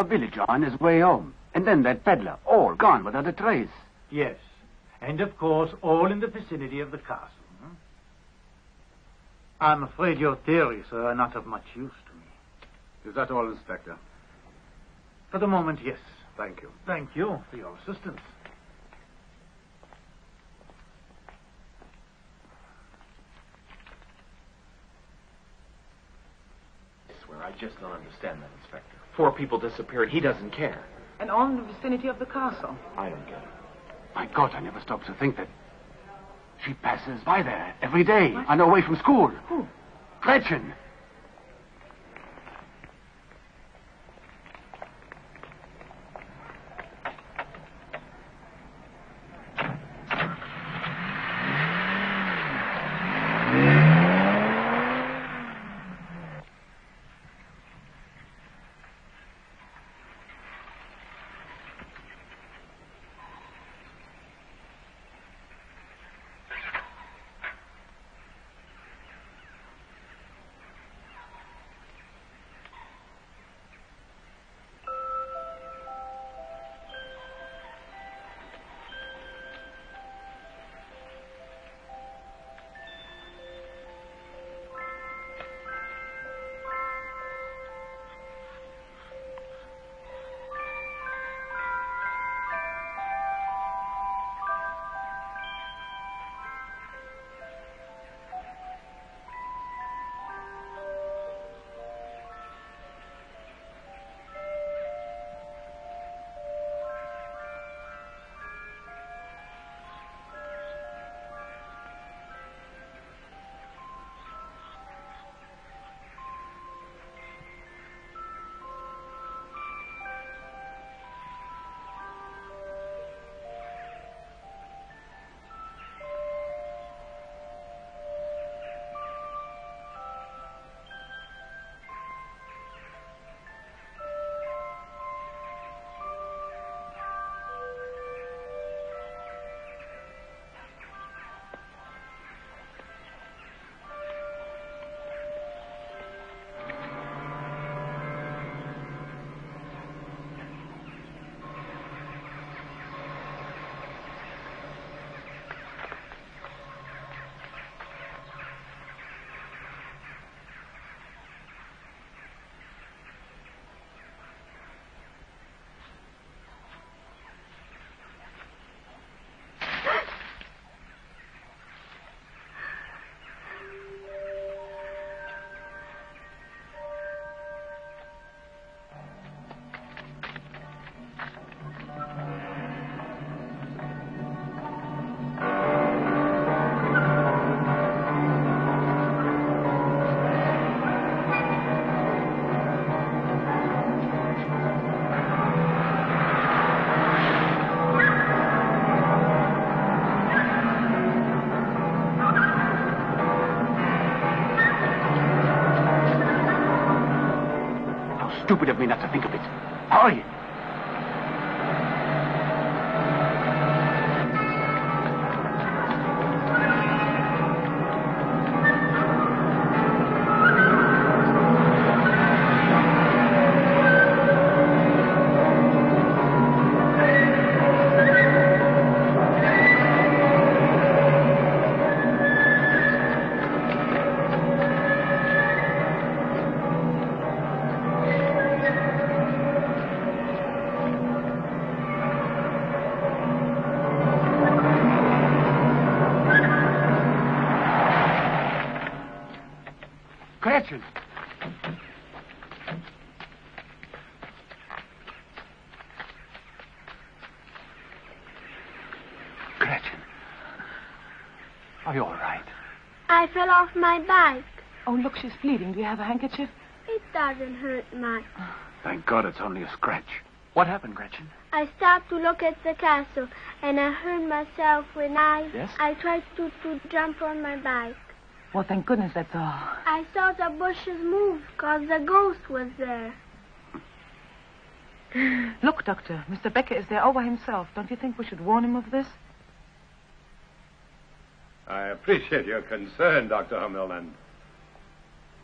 A villager on his way home. And then that peddler, all gone without a trace. Yes. And, of course, all in the vicinity of the castle. I'm afraid your theories, sir, are not of much use to me. Is that all, Inspector? For the moment, yes. Thank you. Thank you for your assistance. I swear, I just don't understand that, Inspector. 4 people disappeared. He doesn't care. And all in the vicinity of the castle. I don't get it. My God, I never stop to think that she passes by there every day on her way from school. Who? Gretchen. Stupid of me not to think of it. Hurry! Gretchen! Gretchen. Are you all right? I fell off my bike. Oh, look, she's bleeding. Do you have a handkerchief? It doesn't hurt much. Thank God it's only a scratch. What happened, Gretchen? I stopped to look at the castle, and I hurt myself when Yes? I tried to jump on my bike. Well, thank goodness that's all. I saw the bushes move because the ghost was there. Look, Doctor, Mr. Becker is there all by himself. Don't you think we should warn him of this? I appreciate your concern, Dr. Hummelman.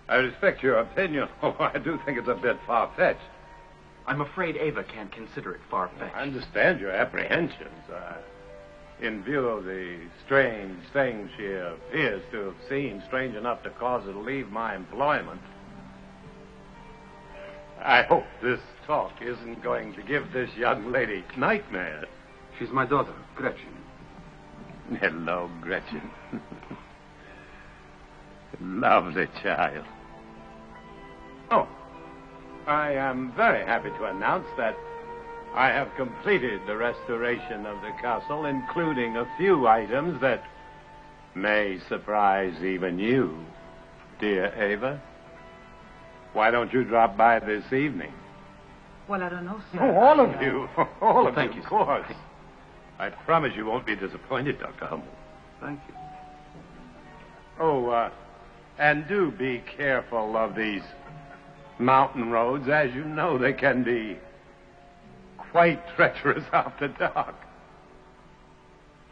I respect your opinion, although I do think it's a bit far-fetched. I'm afraid Ava can't consider it far-fetched. I understand your apprehensions. In view of the strange things she appears to have seen, strange enough to cause her to leave my employment, I hope this talk isn't going to give this young lady nightmares. She's my daughter, Gretchen. Hello, Gretchen. Lovely child. Oh, I am very happy to announce that I have completed the restoration of the castle, including a few items that may surprise even you, dear Ava. Why don't you drop by this evening? Well, I don't know, sir. Oh, all of you. All of thank you, you, of course. I promise you won't be disappointed, Dr. Hummel. Thank you. Oh, and do be careful of these mountain roads. As you know, they can be quite treacherous after dark.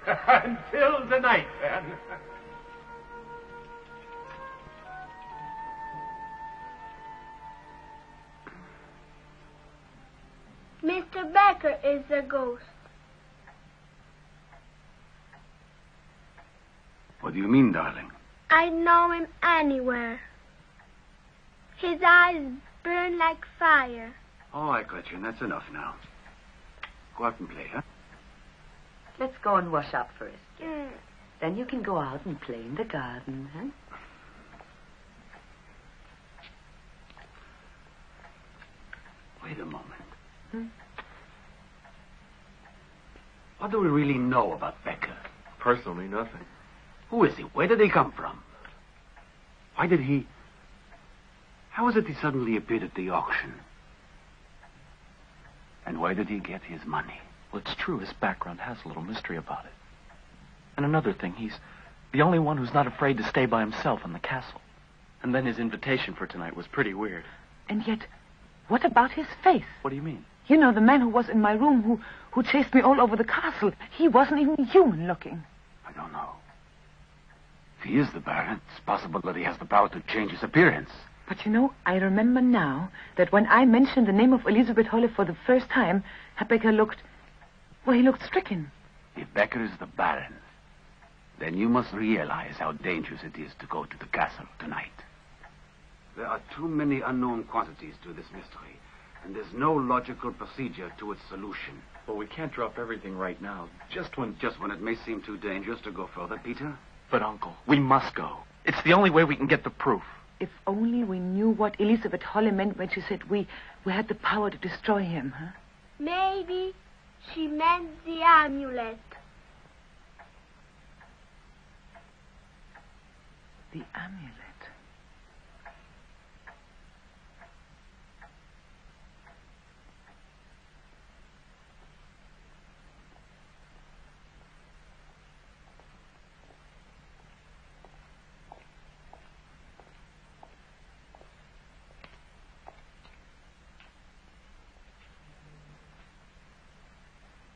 Until tonight, then. Mr. Becker is a ghost. What do you mean, darling? I know him anywhere. His eyes burn like fire. All right, Gretchen, that's enough now. Go out and play, huh? Let's go and wash up first. Then you can go out and play in the garden, huh? Wait a moment. What do we really know about Becker? Personally, nothing. Who is he? Where did he come from? Why did he... How is it he suddenly appeared at the auction? And where did he get his money? Well, it's true. His background has a little mystery about it. And another thing, he's the only one who's not afraid to stay by himself in the castle. And then his invitation for tonight was pretty weird. And yet, what about his face? What do you mean? You know, the man who was in my room, who chased me all over the castle. He wasn't even human looking. I don't know. If he is the Baron, it's possible that he has the power to change his appearance. But you know, I remember now that when I mentioned the name of Elizabeth Holle for the first time, Herr Becker looked... Well, he looked stricken. If Becker is the Baron, then you must realize how dangerous it is to go to the castle tonight. There are too many unknown quantities to this mystery, and there's no logical procedure to its solution. Well, we can't drop everything right now, just when it may seem too dangerous to go further, Peter. But, Uncle, we must go. It's the only way we can get the proof. If only we knew what Elizabeth Holle meant when she said we had the power to destroy him, huh? Maybe she meant the amulet. The amulet.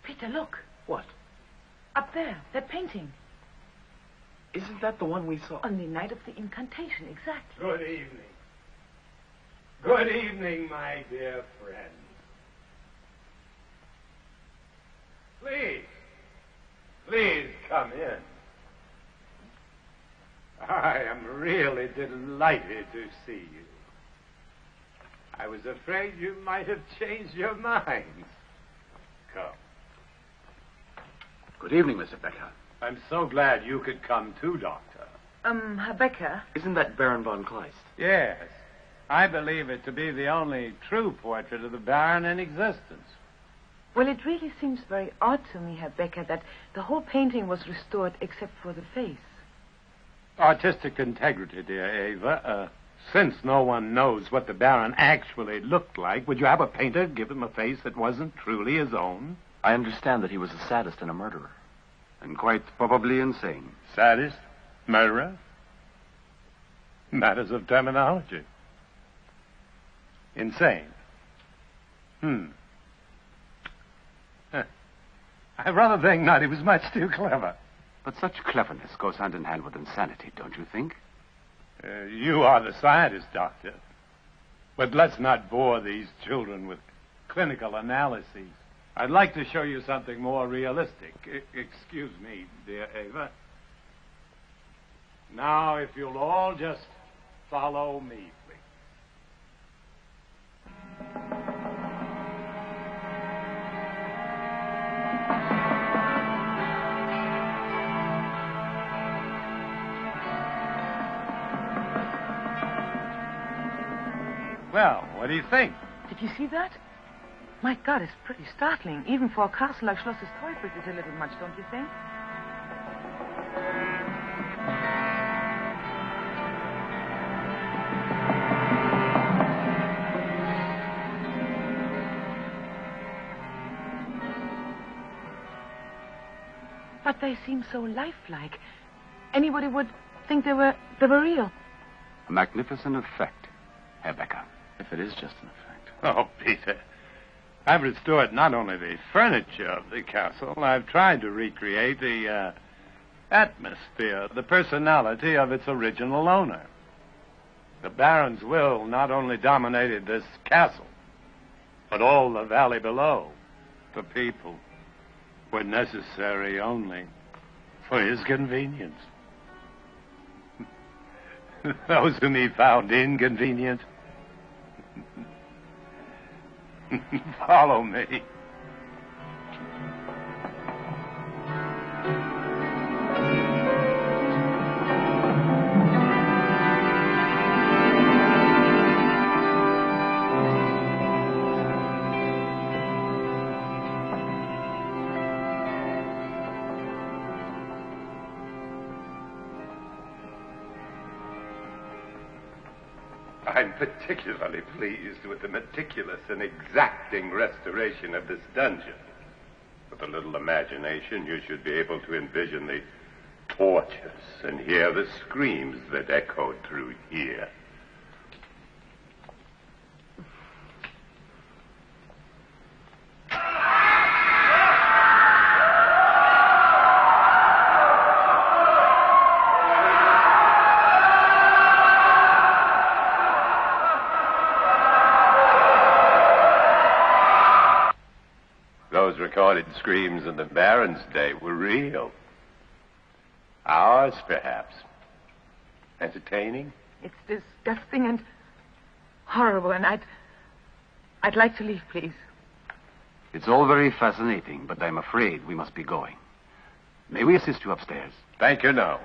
Peter, look. What? Up there, that painting. Isn't that the one we saw? On the night of the incantation, exactly. Good evening. Good evening, my dear friends. Please come in. I am really delighted to see you. I was afraid you might have changed your minds. Come. Good evening, Mr. Becker. I'm so glad you could come too, Doctor. Herr Becker. Isn't that Baron von Kleist? Yes. I believe it to be the only true portrait of the Baron in existence. Well, it really seems very odd to me, Herr Becker, that the whole painting was restored except for the face. Artistic integrity, dear Ava. Since no one knows what the Baron actually looked like, would you have a painter give him a face that wasn't truly his own? I understand that he was a sadist and a murderer. And quite probably insane. Sadist? Murderer? Matters of terminology. Insane. I rather think not. He was much too clever. But such cleverness goes hand in hand with insanity, don't you think? You are the scientist, Doctor. But let's not bore these children with clinical analyses. I'd like to show you something more realistic. Excuse me, dear Ava. Now, if you'll all just follow me, please. Well, what do you think? Did you see that? My God, it's pretty startling. Even for a castle like Schloss des Teufels, it's a little much, don't you think? But they seem so lifelike. Anybody would think they were real. A magnificent effect, Herr Becker. If it is just an effect. Oh, Peter. I've restored not only the furniture of the castle, I've tried to recreate the atmosphere, the personality of its original owner. The Baron's will not only dominated this castle, but all the valley below. The people were necessary only for his convenience. Those whom he found inconvenient. Follow me. I'm particularly pleased with the meticulous and exacting restoration of this dungeon. With a little imagination, you should be able to envision the tortures and hear the screams that echoed through here. Those recorded screams in the Baron's day were real. Ours, perhaps. Entertaining? It's disgusting and horrible, and I'd like to leave, please. It's all very fascinating, but I'm afraid we must be going. May we assist you upstairs? Thank you, no.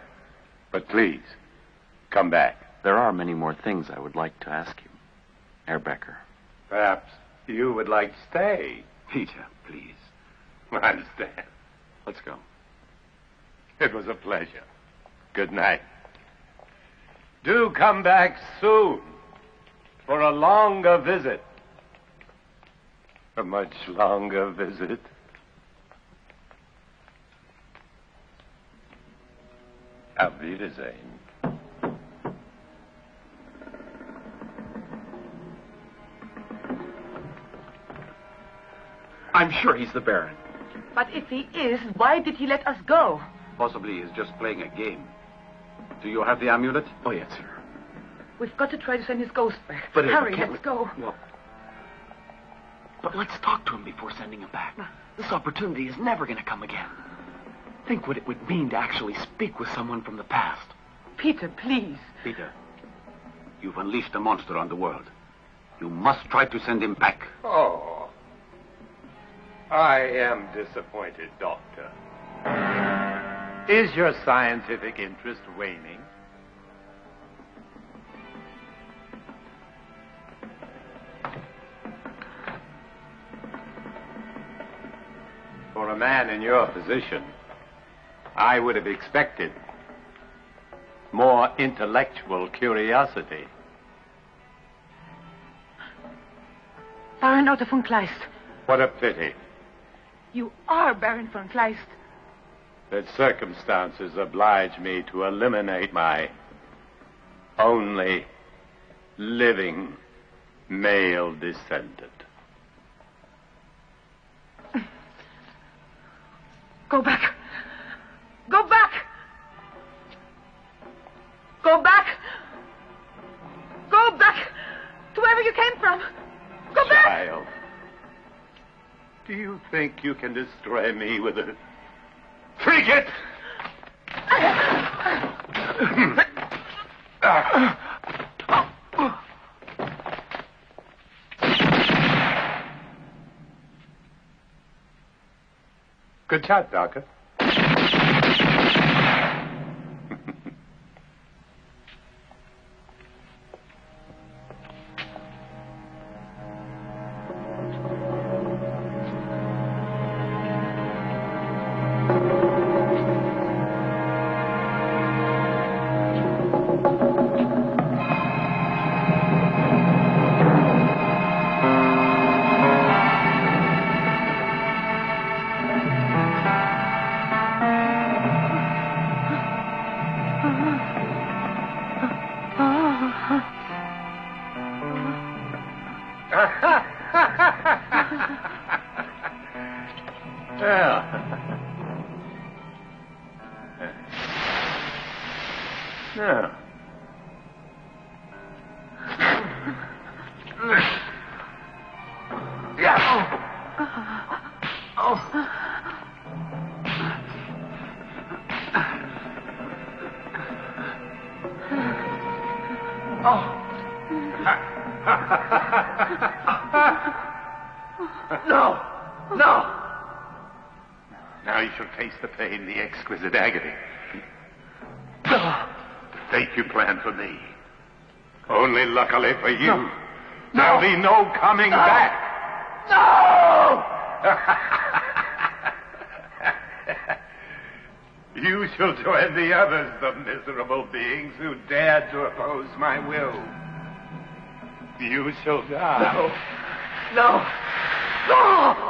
But please, come back. There are many more things I would like to ask you, Herr Becker. Perhaps you would like to stay. Peter, please. I understand. Let's go. It was a pleasure. Good night. Do come back soon for a longer visit. A much longer visit. Auf Wiedersehen. I'm sure he's the Baron. But if he is, why did he let us go? Possibly he's just playing a game. Do you have the amulet? Oh, yes, sir. We've got to try to send his ghost back. But hurry, can't let's go. Well, but let's talk to him before sending him back. This opportunity is never going to come again. Think what it would mean to actually speak with someone from the past. Peter, please. Peter, you've unleashed a monster on the world. You must try to send him back. Oh, I am disappointed, Doctor. Is your scientific interest waning? For a man in your position, I would have expected more intellectual curiosity. Baron Otto von Kleist. What a pity You are Baron von Kleist. that circumstances oblige me to eliminate my only living male descendant. Go back. Go back. Go back. Go back to wherever you came from. Go back. Child, Do you think you can destroy me with a frigate? Good shot, Doctor. Now you shall taste the pain, the exquisite agony. The fate you planned for me. Only luckily for you, there'll be no coming back. No! You shall join the others, the miserable beings who dared to oppose my will. You shall die. No! No!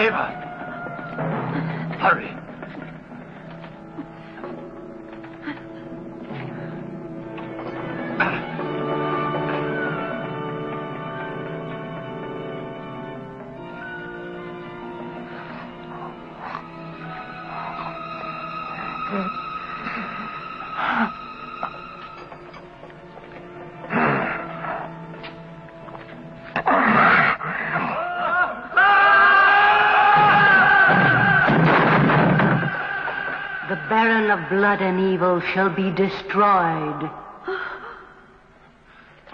Eva! Hurry! The Baron of Blood and Evil shall be destroyed.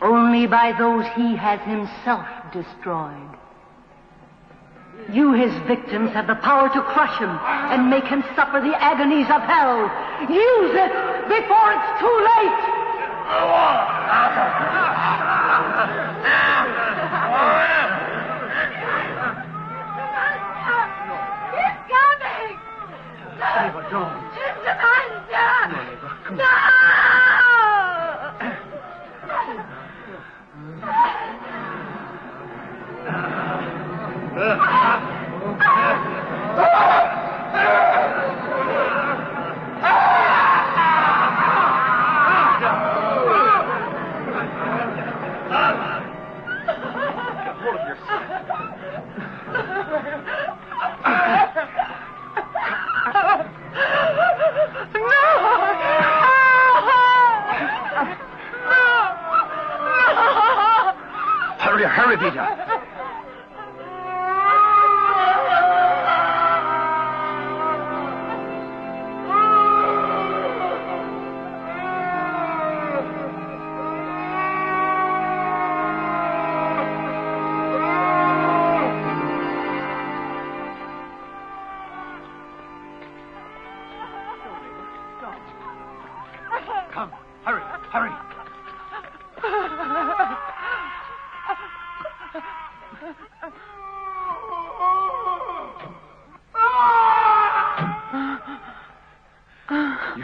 Only by those he has himself destroyed. You, his victims, have the power to crush him and make him suffer the agonies of hell. Use it before it's too late! He's coming! Eva, don't. It's a monster! Come on, Eva, come No! Hurry, Peter. You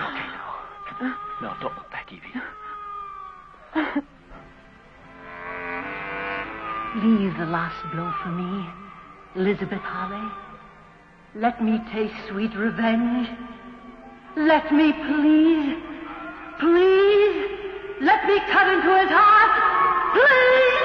okay now? No, don't look back, Evie. Leave the last blow for me, Elizabeth Holly. Let me taste sweet revenge. Let me, please, let me cut into his heart. Please!